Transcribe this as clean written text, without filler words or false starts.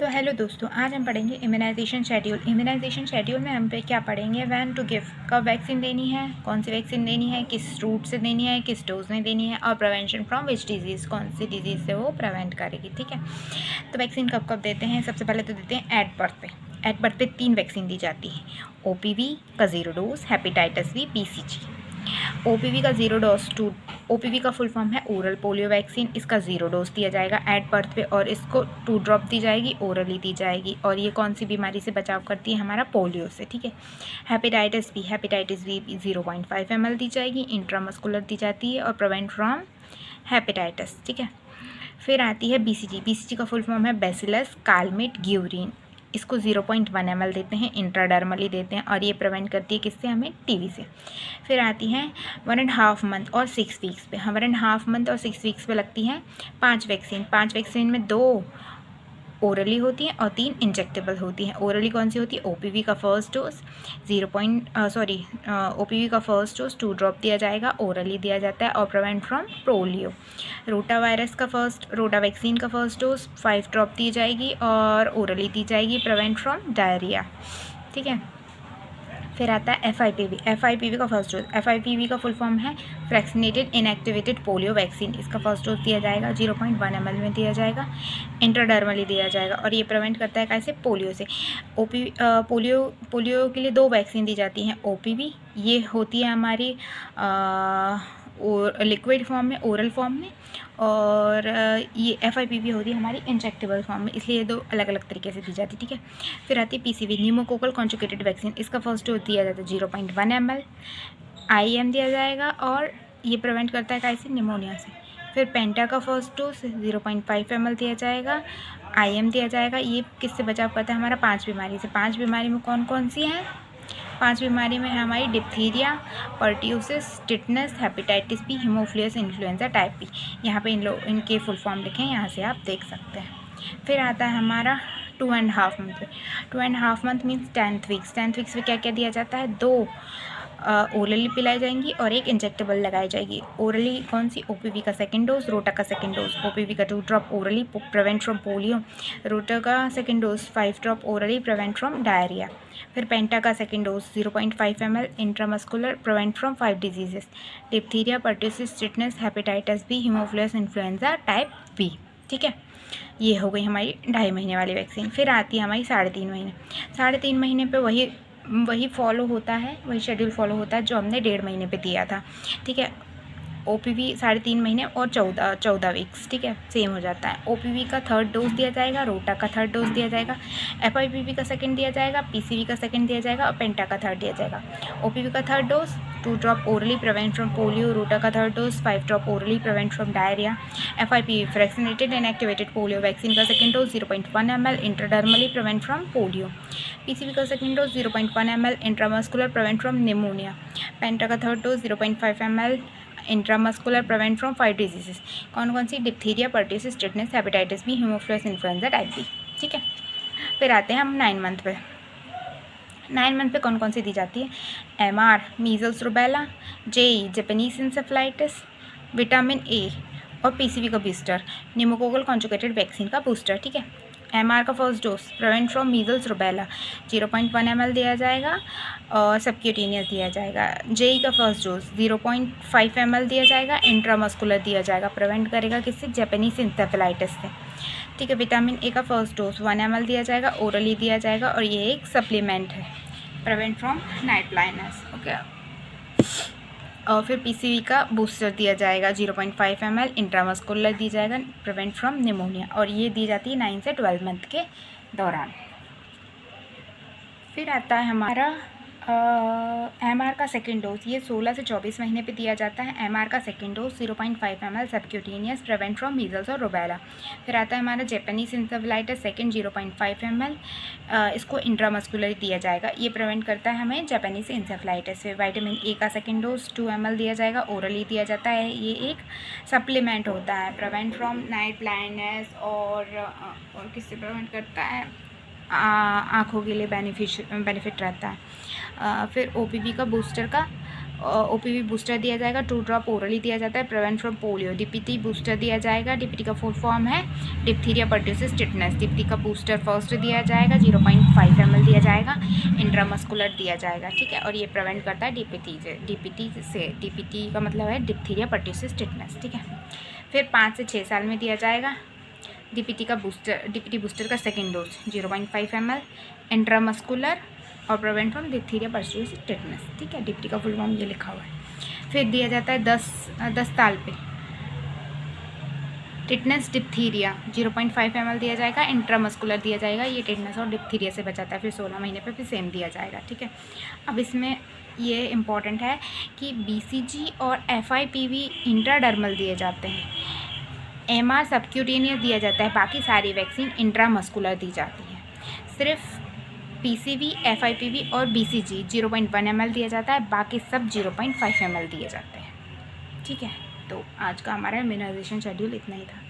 तो हेलो दोस्तों, आज हम पढ़ेंगे इम्यूनाइजेशन शेड्यूल। इम्यूनाइजेशन शेड्यूल में हम पे क्या पढ़ेंगे, व्हेन टू गिव, कब वैक्सीन देनी है, कौन सी वैक्सीन देनी है, किस रूट से देनी है, किस डोज में देनी है, और प्रिवेंशन फ्रॉम विच डिजीज़, कौन सी डिजीज़ से वो प्रिवेंट करेगी। ठीक है, तो वैक्सीन कब कब देते हैं? सबसे पहले तो देते हैं एट बर्थ पे। एट बर्थ पे 3 वैक्सीन दी जाती है। OPV का 0 dose, hepatitis B, BCG। OPV का 0 डोज OPV का फुल फॉर्म है ओरल पोलियो वैक्सीन। इसका 0 डोज दिया जाएगा एट बर्थ पे और इसको 2 ड्रॉप दी जाएगी, ओरली दी जाएगी। और ये कौन सी बीमारी से बचाव करती है? हमारा पोलियो से। ठीक है, हेपेटाइटिस बी 0.5 ml दी जाएगी, इंट्रामस्कुलर दी जाती है और प्रिवेंट फ्रॉम हेपेटाइटिस। ठीक है, फिर आती है BCG का फुल फॉर्म है बैसिलस कालमेट ग्यूरिन। इसको 0.1 ml देते हैं, इंट्राडर्मली देते हैं और ये प्रिवेंट करती है किससे? हमें टीवी से। फिर आती हैं 1.5 मंथ और 6 वीक्स पे। 1.5 मंथ और 6 वीक्स पे लगती हैं 5 वैक्सीन। 5 वैक्सीन में 2 ओरली होती हैं और 3 इंजेक्टेबल होती हैं। ओरली कौन सी होती है? OPV का फर्स्ट डोज OPV का फर्स्ट डोज 2 ड्रॉप दिया जाएगा, ओरली दिया जाता है और प्रिवेंट फ्रॉम पोलियो। रोटा वैक्सीन का फर्स्ट डोज 5 ड्रॉप दी जाएगी और ओरली दी जाएगी, प्रिवेंट फ्रॉम डायरिया। ठीक है, फिर आता है FIPV का फर्स्ट डोज। FIPV का फुल फॉर्म है फ्रैक्सिनेटेड इनएक्टिवेटेड पोलियो वैक्सीन। इसका फर्स्ट डोज दिया जाएगा, 0.1 ml में दिया जाएगा, इंट्राडर्मली दिया जाएगा और ये प्रिवेंट करता है कैसे? पोलियो से। पोलियो के लिए 2 वैक्सीन दी जाती हैं। OPV ये होती है हमारी लिक्विड फॉर्म में, ओरल फॉर्म में, और ये FIPV होती है हमारी इंजेक्टेबल फॉर्म में, इसलिए ये 2 अलग अलग तरीके से दी जाती है। ठीक है, फिर आती है PCV न्यूमोकोकल कॉन्जुगेटेड वैक्सीन। इसका फर्स्ट डोज दिया जाता है 0.1 ml, IM दिया जाएगा और ये प्रिवेंट करता है कैसे? निमोनिया से। फिर पेंटा का फर्स्ट डोज 0.5 ml दिया जाएगा, IM दिया जाएगा। ये किससे बचाव करता है? हमारा 5 बीमारी से। 5 बीमारी में कौन कौन सी हैं? 5 बीमारी में है हमारी diphtheria, pertussis, tetanus, hepatitis B, haemophilus influenza type B. यहाँ पे इनके फुल फॉर्म लिखे हैं, यहाँ से आप देख सकते हैं। फिर आता है हमारा 2.5 मंथ पे। 2.5 month means 10th weeks. 10th weeks में क्या क्या दिया जाता है? 2 ओरली पिलाई जाएंगी और 1 इंजेक्टेबल लगाई जाएगी। ओरली कौन सी? OPV का सेकेंड डोज, रोटा का सेकेंड डोज। OPV का 2 drop orally, prevent from polio. Rota का second dose 5 drop orally, prevent from diarrhoea. फिर पेंटा का second dose 0.5 ml, intramuscular, prevent from 5 diseases, diphtheria, pertussis, tetanus, hepatitis B, haemophilus influenza type B. ठीक है, ये हो गई हमारी 2.5 महीने वाली वैक्सीन। फिर आती है हमारी 3.5 महीने। 3.5 महीने पे वही फॉलो होता है, वही शेड्यूल फॉलो होता है जो हमने 1.5 महीने पे दिया था। ठीक है, OPV 3.5 महीने और 14 वीक्स। ठीक है, सेम हो जाता है। OPV का 3rd डोज दिया जाएगा, रोटा का 3rd डोज दिया जाएगा, FIPV का 2nd दिया जाएगा, PCV का 2nd दिया जाएगा और पेंटा का 3rd दिया जाएगा। OPV का 3rd dose 2 drop orally, prevent from polio. Rota का 3rd dose 5 drop orally, prevent from diarrhoea. FIPV fractionated inactivated polio vaccine का 2nd dose 0.1 ml, intradermally, prevent from polio. PCV का 2nd dose 0.1 ml, intramuscular, prevent from pneumonia. Penta का 3rd dose 0.5 ml, intramuscular, prevent from 5 diseases. कौन कौन सी? Diphtheria, pertussis, tetanus, hepatitis B, haemophilus influenza type B. ठीक है, फिर आते हैं हम 9 मंथ पे। 9 मंथ पे कौन कौन सी दी जाती है? MR measles rubella, JE Japanese encephalitis, vitamin A और PCV का बूस्टर, न्यूमोकोकल कॉन्जुगेटेड वैक्सीन का बूस्टर। ठीक है, MR का first dose prevent from measles rubella 0.1 ml दिया जाएगा और सबक्यूटेनियस दिया जाएगा। JE का फर्स्ट डोज 0.5 ml दिया जाएगा, इंट्रामस्कुलर दिया जाएगा, प्रिवेंट करेगा किससे? जापानीज इंसेफेलाइटिस से। ठीक है, विटामिन A का फर्स्ट डोज 1 ml दिया जाएगा, ओरली दिया जाएगा और ये एक सप्लीमेंट है, prevent from night blindness. Okay, और फिर PCV का बूस्टर दिया जाएगा 0.5 ml, इंट्रामस्कुलर दी जाएगा, प्रिवेंट फ्रॉम निमोनिया, और ये दी जाती है 9 से 12 मंथ के दौरान। फिर आता है हमारा MR का 2nd डोज। ये 16 से 24 महीने पे दिया जाता है। MR का 2nd dose 0.5 ml, subcutaneous, prevent from measles और रूबेला। फिर आता है हमारा जापानीज इंसेफेलाइटिस 2nd 0.5 ml, इसको इंट्रामस्कुलर दिया जाएगा, ये प्रिवेंट करता है हमें जापानीज इंसेफेलाइटिस से। विटामिन A का 2nd डोज 2 ml दिया जाएगा, ओरली दिया जाता है, ये एक सप्लीमेंट होता है, प्रिवेंट फ्रॉम नाइट ब्लाइंडनेस और किससे प्रिवेंट करता है? आँखों के लिए बेनिफिट रहता है। फिर OPV का बूस्टर का OPV बूस्टर दिया जाएगा, 2 ड्रॉप ओरली दिया जाता है, prevent from polio. DPT booster दिया जाएगा। DPT का फुल फॉर्म है डिप्थीरिया परट्यूसिस टिटनेस। DPT का बूस्टर फर्स्ट दिया जाएगा, 0.5 ml दिया जाएगा, इंट्रामस्कुलर दिया जाएगा, ठीक है। और ये प्रिवेंट करता है DPT से। DPT का मतलब है डिप्थीरिया परट्यूसिस टिटनेस, ठीक है। फिर 5 से 6 साल में दिया जाएगा DPT बूस्टर का सेकेंड डोज 0.5 ml, इंट्रामस्कुलर और prevent from diphtheria pertussis tetanus, ठीक है। DPT का फुल फॉर्म ये लिखा हुआ है। फिर दिया जाता है 10 साल पे टिटनेस डिप्थीरिया 0.5 ml दिया जाएगा, इंट्रामस्कुलर दिया जाएगा, ये टिटनेस और डिप्थीरिया से बचाता है। फिर 16 महीने पे फिर सेम दिया जाएगा, ठीक है। अब इसमें ये इम्पॉर्टेंट है कि BCG और FIPV इंट्राडर्मल दिए जाते हैं, MR सबक्यूटेनियस दिया जाता है, बाकी सारी वैक्सीन इंट्रामस्कुलर दी जाती है। सिर्फ PCV, FIPV और BCG 0.1 ml दिया जाता है, बाकी सब 0.5 ml दिए जाते हैं, ठीक है। तो आज का हमारा इम्यूनाइजेशन शेड्यूल इतना ही था।